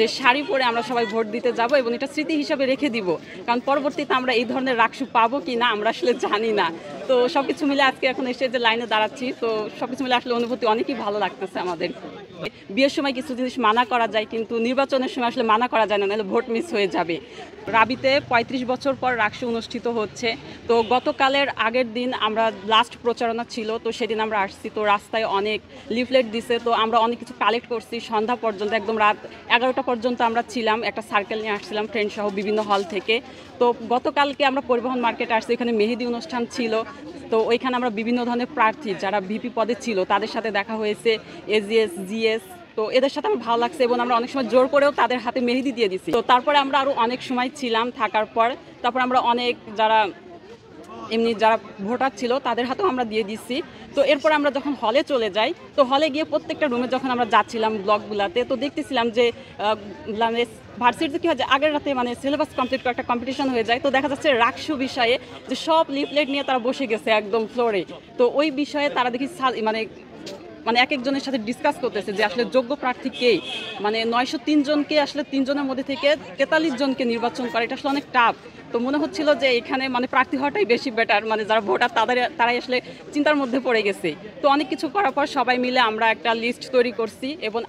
যে শাড়ি পরে আমরা সবাই ভোট দিতে যাব এবং এটা স্মৃতি হিসাবে রেখে দিব, কারণ পরবর্তীতে আমরা এই ধরনের রাকসু পাবো কি না আমরা আসলে জানি না। তো সবকিছু মিলে আজকে এখন এসে যে লাইনে দাঁড়াচ্ছি, তো সবকিছু মিলে আসলে অনুভূতি অনেকই ভালো লাগতেছে আমাদের। বিয়ের সময় কিছু জিনিস মানা করা যায়, কিন্তু নির্বাচনের সময় আসলে মানা করা যায় না, নাহলে ভোট মিস হয়ে যাবে। রাবিতে ৩৫ বছর পর রাকসু অনুষ্ঠিত হচ্ছে। তো গতকালের আগের দিন আমরা লাস্ট প্রচারণা ছিল, তো সেদিন আমরা আসছি। তো রাস্তায় অনেক লিফলেট দিছে, তো আমরা অনেক কিছু কালেক্ট করছি সন্ধ্যা পর্যন্ত, একদম রাত 11টা পর্যন্ত আমরা ছিলাম। একটা সার্কেল নিয়ে আসছিলাম ফ্রেন্ড সহ বিভিন্ন হল থেকে। তো গতকালকে আমরা পরিবহন মার্কেটে আসছি, এখানে মেহেদি অনুষ্ঠান ছিল। তো ওইখানে আমরা বিভিন্ন ধরনের প্রার্থী যারা ভিপি পদে ছিল তাদের সাথে দেখা হয়েছে, এজিএস জিএস। তো এদের সাথে আমার ভালো লাগছে এবং আমরা অনেক সময় জোর করেও তাদের হাতে মেহেদি দিয়ে দিছি। তো তারপরে আমরা আরও অনেক সময় ছিলাম থাকার পর, তারপর আমরা অনেক যারা এমনি যারা ভোটার ছিল তাদের হাতেও আমরা দিয়ে দিচ্ছি। তো এরপর আমরা যখন হলে চলে যাই, তো হলে গিয়ে প্রত্যেকটা রুমে যখন আমরা যাচ্ছিলাম ব্লকগুলাতে, তো দেখতেছিলাম যে মানে ভার্সিটিতে কী হয় যে আগের রাতে মানে সিলেবাস কমপ্লিট করে একটা কম্পিটিশন হয়ে যায়। তো দেখা যাচ্ছে রাকসু বিষয়ে যে সব লিফলেট নিয়ে তারা বসে গেছে একদম ফ্লোরে। তো ওই বিষয়ে তারা দেখি মানে মানে এক একজনের সাথে ডিসকাস করতেছে যে আসলে যোগ্য প্রার্থী কে। মানে 903 জনকে আসলে 3 জনের মধ্যে থেকে 43 জনকে নির্বাচন করে, এটা আসলে অনেক টাফ। তো মনে হচ্ছিল যে এখানে মানে প্রার্থী হওয়াটাই বেশি বেটার, মানে যারা ভোটার তারাই আসলে চিন্তার মধ্যে পড়ে গেছে। তো অনেক কিছু করার পর সবাই মিলে আমরা একটা লিস্ট তৈরি করছি এবং